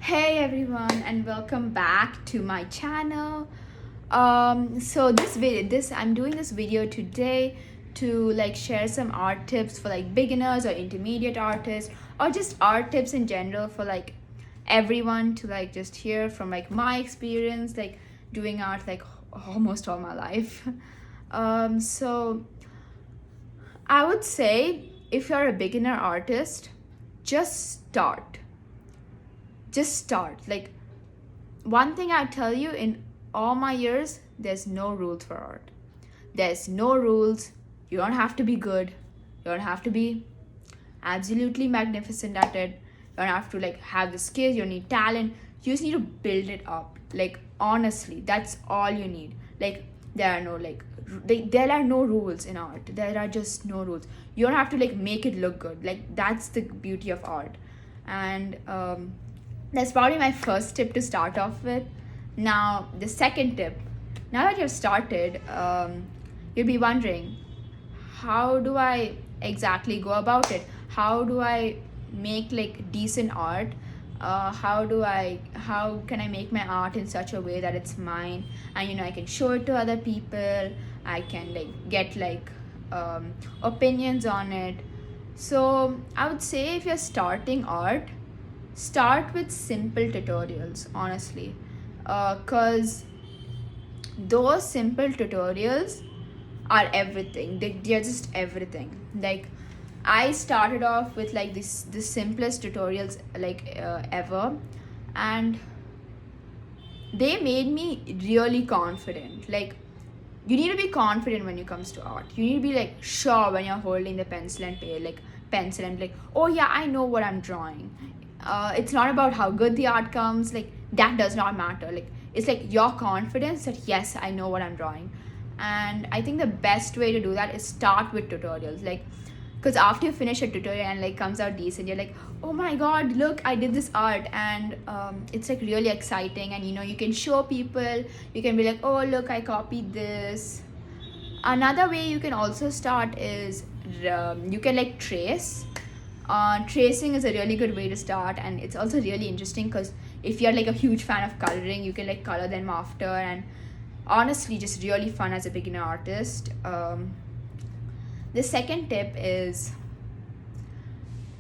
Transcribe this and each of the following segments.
Hey everyone, and welcome back to my channel. So this I'm doing this video today to share some art tips for beginners or intermediate artists, or just art tips in general for everyone to just hear from my experience doing art almost all my life. So I would say if you're a beginner artist, just start. Just start. One thing I tell you, in all my years, there's no rules for art. There's no rules. You don't have to be good. You don't have to be absolutely magnificent at it. You don't have to have the skills. You don't need talent. You just need to build it up. Honestly, that's all you need. There are no there are no rules in art. There are just no rules. You don't have to make it look good. That's the beauty of art. And that's probably my first tip to start off with. Now, the second tip, now that you've started, you'll be wondering, how do I exactly go about it? How do I make decent art? How can I make my art in such a way that it's mine, and I can show it to other people. I can get opinions on it. So I would say, if you're starting art, start with simple tutorials, honestly, because those simple tutorials are everything. They're just everything. I started off with the simplest tutorials ever, and they made me really confident. You need to be confident when it comes to art. You need to be sure when you're holding the pencil and pencil and oh yeah, I know what I'm drawing. It's not about how good the art comes. That does not matter. It's your confidence that yes, I know what I'm drawing. And I think the best way to do that is start with tutorials. Because after you finish a tutorial and comes out decent, you're oh my god, look, I did this art. And it's really exciting, and you can show people. You can be oh look, I copied this. Another way you can also start is you can trace. Tracing is a really good way to start, and it's also really interesting because if you're a huge fan of coloring, you can color them after, and honestly just really fun as a beginner artist. The second tip is,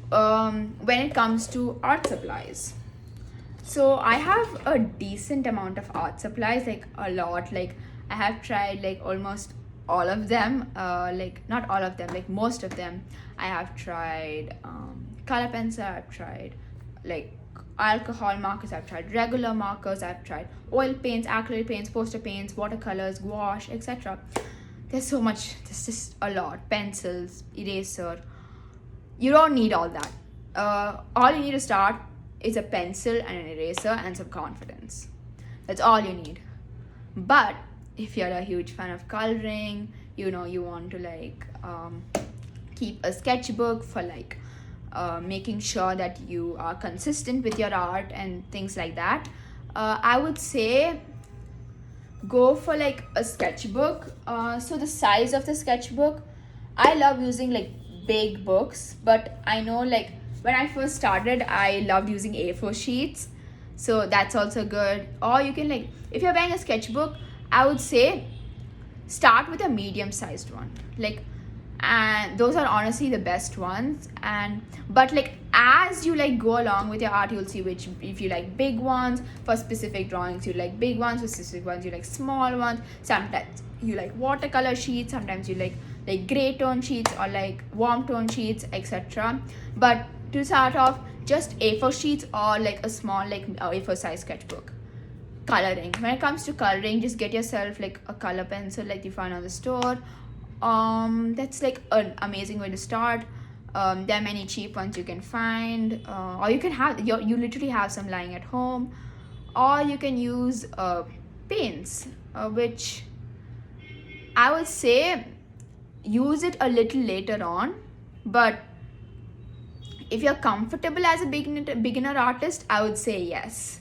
when it comes to art supplies. So I have a decent amount of art supplies, a lot. I have tried almost all of them. Not all of them, most of them. I have tried color pencil. I've tried alcohol markers. I've tried regular markers. I've tried oil paints, acrylic paints, poster paints, watercolors, gouache, etc. There's so much. There's just a lot. Pencils, eraser. You don't need all that. All you need to start is a pencil and an eraser and some confidence. That's all you need. But if you're a huge fan of coloring, you want to keep a sketchbook for making sure that you are consistent with your art and things like that. I would say go for a sketchbook. So the size of the sketchbook, I love using big books, but I know when I first started, I loved using A4 sheets, so that's also good. Or you can if you're buying a sketchbook, I would say start with a medium sized one. And those are honestly the best ones. And but as you go along with your art, you'll see which, if you like big ones for specific drawings, you like big ones. For specific ones, you like small ones. Sometimes you like watercolor sheets, sometimes you like gray tone sheets, or warm tone sheets, etc. But to start off, just A4 sheets, or a small A4 size sketchbook. Coloring, when it comes to coloring, just get yourself a color pencil you find on the store. That's an amazing way to start. There are many cheap ones you can find, or you can have you literally have some lying at home, or you can use paints, which I would say use it a little later on. But if you're comfortable as a beginner artist, I would say yes.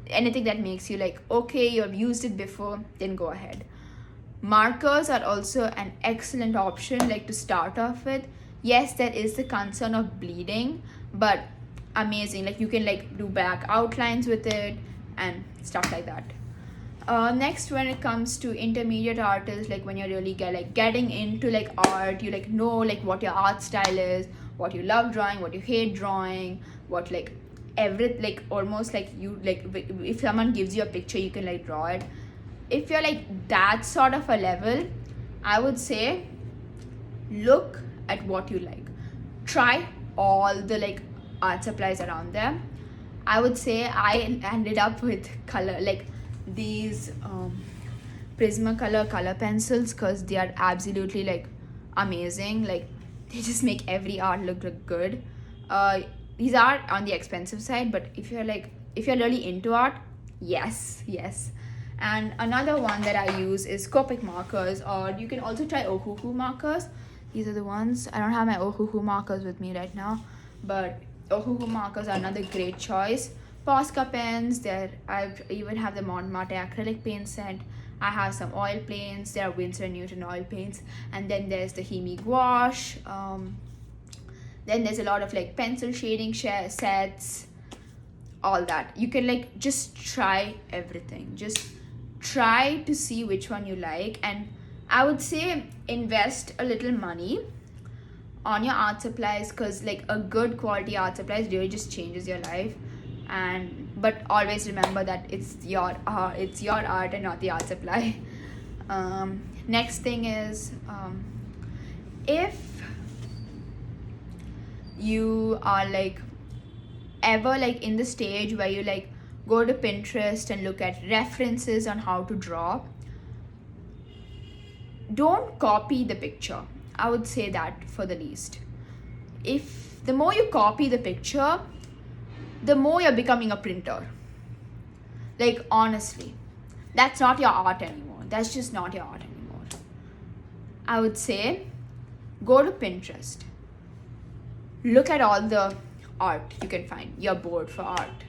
Anything that makes you okay, you've used it before, then go ahead. Markers are also an excellent option to start off with. Yes, there is the concern of bleeding, but amazing. Like you can like do black outlines with it and stuff like that. Next, when it comes to intermediate artists, like when you're really getting into like art, you like know like what your art style is, what you love drawing, what you hate drawing, what like every like almost like you like if someone gives you a picture you can like draw it. If you're like that sort of a level, I would say look at what you like. Try all the like art supplies around there. I would say I ended up with color like these Prismacolor color pencils because they are absolutely like amazing. Like they just make every art look good. These are on the expensive side, but if you're really into art, yes. And another one that I use is Copic markers, or you can also try Ohuhu markers. These are the ones. I don't have my Ohuhu markers with me right now, but Ohuhu markers are another great choice. Posca pens, I even have the Montmartre acrylic paint set. I have some oil paints. There are Winsor & Newton oil paints, and then there's the Hemi gouache. Then there's a lot of like pencil shading sets, all that. You can like just try everything. Just try to see which one you like, and I would say invest a little money on your art supplies, because like a good quality art supplies really just changes your life. And but always remember that it's your art and not the art supply. Next thing is if you are like ever like in the stage where you like go to Pinterest and look at references on how to draw, don't copy the picture. I would say that for the least. If the more you copy the picture, the more you're becoming a printer. Like honestly, that's not your art anymore. That's just not your art anymore. I would say go to Pinterest. Look at all the art you can find. You're bored for art.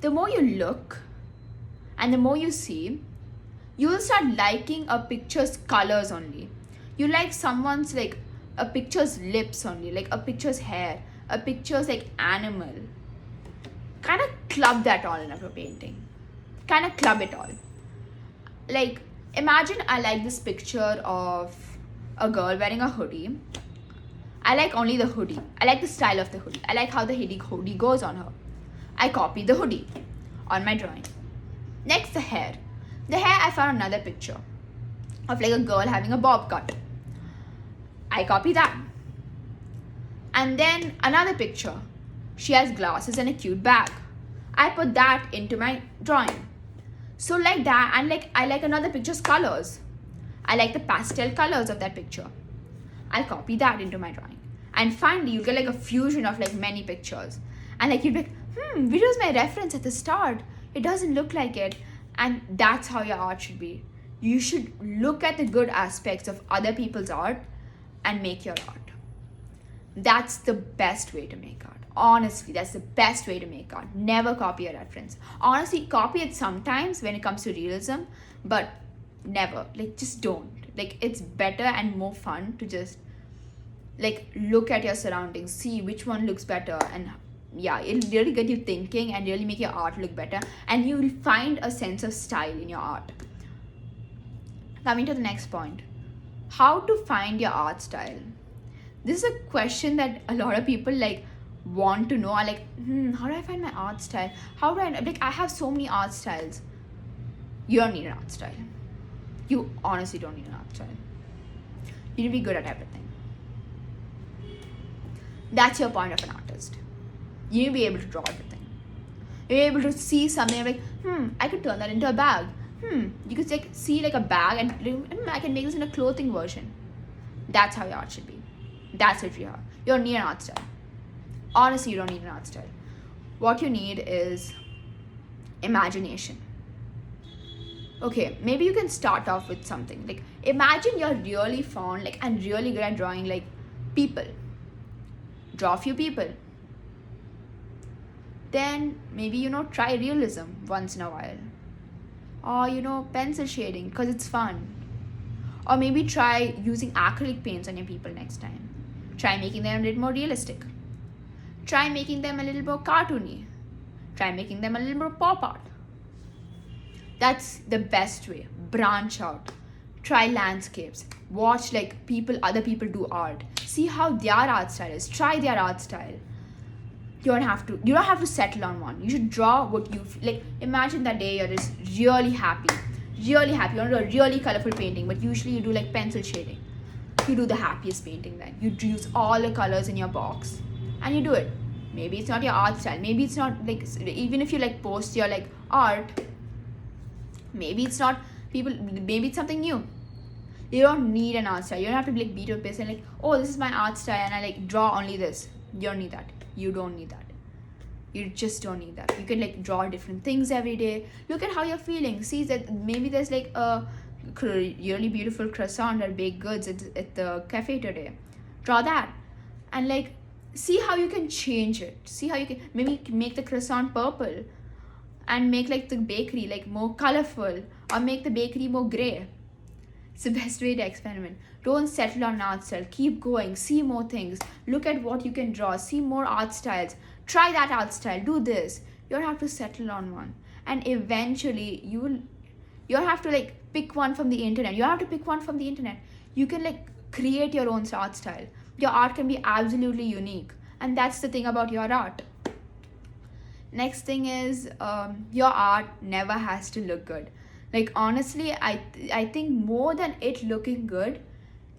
The more you look and the more you see, you will start liking a picture's colors only. You like someone's like a picture's lips only, like a picture's hair, a picture's like animal. Kind of club that all in a painting. Kind of club it all. Like imagine I like this picture of a girl wearing a hoodie. I like only the hoodie. I like the style of the hoodie. I like how the hoodie goes on her. I copy the hoodie on my drawing. Next, the hair. The hair, I found another picture of like a girl having a bob cut. I copy that. And then another picture. She has glasses and a cute bag. I put that into my drawing. So like that, and like I like another picture's colors. I like the pastel colors of that picture. I'll copy that into my drawing. And finally, you get like a fusion of like many pictures. And like you'd be like, which was my reference at the start? It doesn't look like it. And that's how your art should be. You should look at the good aspects of other people's art and make your art. That's the best way to make art. Honestly, that's the best way to make art. Never copy a reference. Honestly, copy it sometimes when it comes to realism, but never. Like, just don't. Like, it's better and more fun to just like look at your surroundings, see which one looks better, and yeah, it'll really get you thinking and really make your art look better, and you'll find a sense of style in your art. Coming to the next point, how to find your art style. This is a question that a lot of people like want to know. Are like, how do I find my art style? How do I like? I have so many art styles. You don't need an art style. You honestly don't need an art style. You need to be good at everything. That's your point of an artist. You need to be able to draw everything. You're able to see something like, I could turn that into a bag. You could like see like a bag and I can make this in a clothing version. That's how your art should be. That's what you are. You don't need an art style. Honestly, you don't need an art style. What you need is imagination. Okay, maybe you can start off with something. Like, imagine you're really fond like and really good at drawing like people. Draw a few people. Then maybe try realism once in a while. Or pencil shading because it's fun. Or maybe try using acrylic paints on your people next time. Try making them a little more realistic. Try making them a little more cartoony. Try making them a little more pop art. That's the best way. Branch out. Try landscapes. Watch like other people do art. See how their art style is. Try their art style. You don't have to settle on one. You should draw what you like. Imagine that day you're just really happy. Really happy. You want to do a really colorful painting, but usually you do like pencil shading. You do the happiest painting then. You use all the colors in your box and you do it. Maybe it's not your art style. Maybe it's not like, even if you like post your like art, maybe it's not people, maybe it's something new. You don't need an art style. You don't have to be like beat up and like, oh, this is my art style and I like draw only this. You don't need that. You don't need that. You just don't need that. You can like draw different things every day. Look at how you're feeling. See that maybe there's like a really beautiful croissant or baked goods at the cafe today. Draw that and like see how you can change it. See how you can maybe make the croissant purple and make like the bakery like more colorful, or make the bakery more gray. It's the best way to experiment. Don't settle on art style. Keep going. See more things. Look at what you can draw. See more art styles. Try that art style. Do this. You don't have to settle on one. And eventually you'll have to like pick one from the internet. You have to pick one from the internet. You can like create your own art style. Your art can be absolutely unique. And that's the thing about your art. Next thing is your art never has to look good. Like honestly, I think more than it looking good,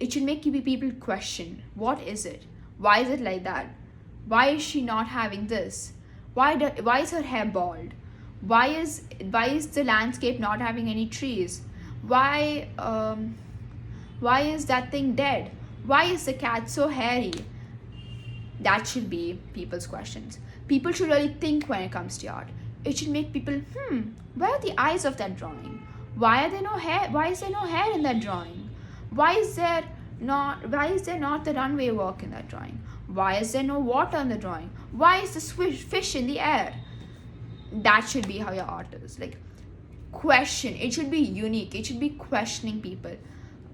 it should make people question, what is it? Why is it like that? Why is she not having this? Why is her hair bald? Why is the landscape not having any trees? Why is that thing dead? Why is the cat so hairy? That should be people's questions. People should really think when it comes to art. It should make people, where are the eyes of that drawing? Why is there no hair in that drawing? Why is there not the runway walk in that drawing? Why is there no water in the drawing? Why is the fish in the air? That should be how your art is. Like, question. It should be unique. It should be questioning people.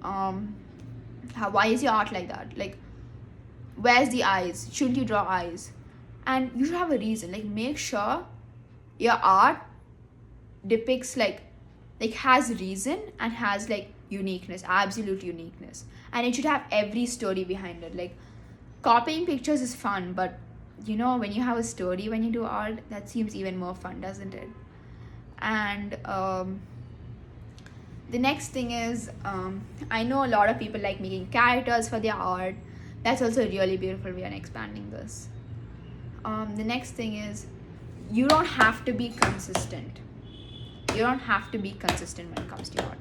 Why is your art like that? Like, where's the eyes? Shouldn't you draw eyes? And you should have a reason. Like, make sure your art depicts like has reason and has like uniqueness, absolute uniqueness. And it should have every story behind it. Like, copying pictures is fun, but you know, when you have a story when you do art, that seems even more fun, doesn't it? And the next thing is, I know a lot of people like making characters for their art. That's also a really beautiful way of expanding this. The next thing is, you don't have to be consistent. You don't have to be consistent when it comes to art.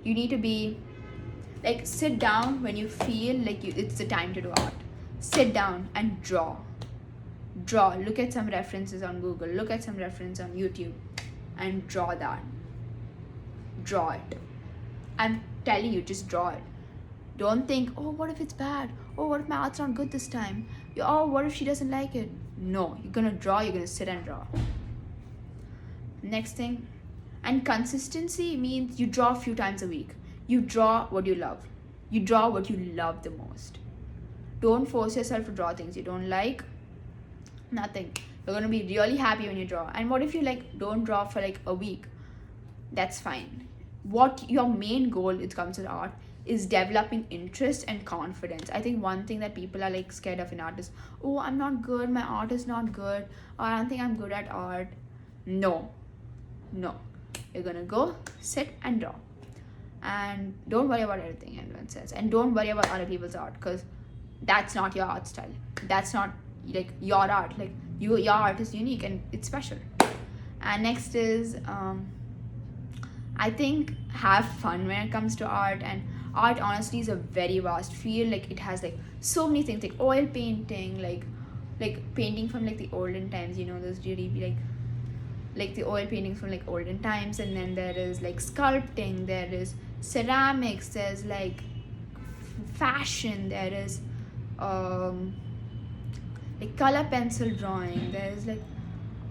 You need to be like, sit down when you feel like it's the time to do art. Sit down and draw. Look at some references on Google. Look at some reference on YouTube and draw that. Draw it. I'm telling you, just draw it. Don't think, oh, what if it's bad? Oh, what if my art's not good this time? Oh, what if she doesn't like it? No, you're gonna draw, you're gonna sit and draw. Next thing, and consistency means you draw a few times a week. You draw what you love. You draw what you love the most. Don't force yourself to draw things you don't like. Nothing. You're gonna be really happy when you draw. And what if you like don't draw for like a week? That's fine. What your main goal when it comes to art is developing interest and confidence. I think one thing that people are like scared of in art is, oh, I'm not good, my art is not good, or I don't think I'm good at art. No. You're gonna go, sit and draw. And don't worry about everything anyone says. And don't worry about other people's art, because that's not your art style. That's not like your art. Like your art is unique and it's special. And next is, I think, have fun when it comes to art. And art honestly is a very vast field. Like, it has like so many things, like oil painting, like painting from like the olden times, you know, those really like the oil paintings from like olden times. And then there is like sculpting, there is ceramics, there's like fashion, there is like color pencil drawing, there's like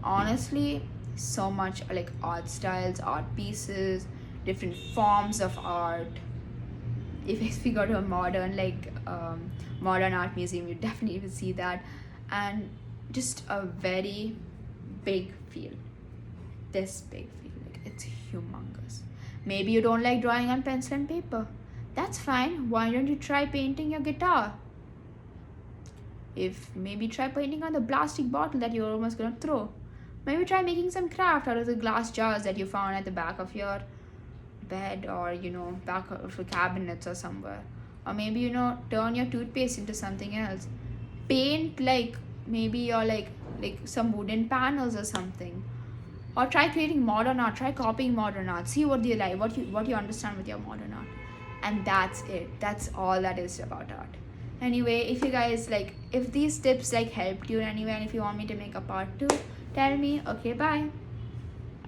honestly so much like art styles, art pieces, different forms of art. if we go to a modern modern art museum, you definitely will see that. And just a very big field, this big field, like it's humongous. Maybe you don't like drawing on pencil and paper, that's fine. Why don't you try painting your guitar? If maybe try painting on the plastic bottle that you're almost gonna throw. Maybe try making some craft out of the glass jars that you found at the back of your bed, or back of your cabinets or somewhere. Or maybe turn your toothpaste into something else. Paint like maybe your like some wooden panels or something. Or try creating modern art, try copying modern art, see what you like, what you understand with your modern art. And that's it, that's all that is about art. Anyway, if you guys if these tips helped you in any way, and if you want me to make a part 2, tell me. Okay, bye.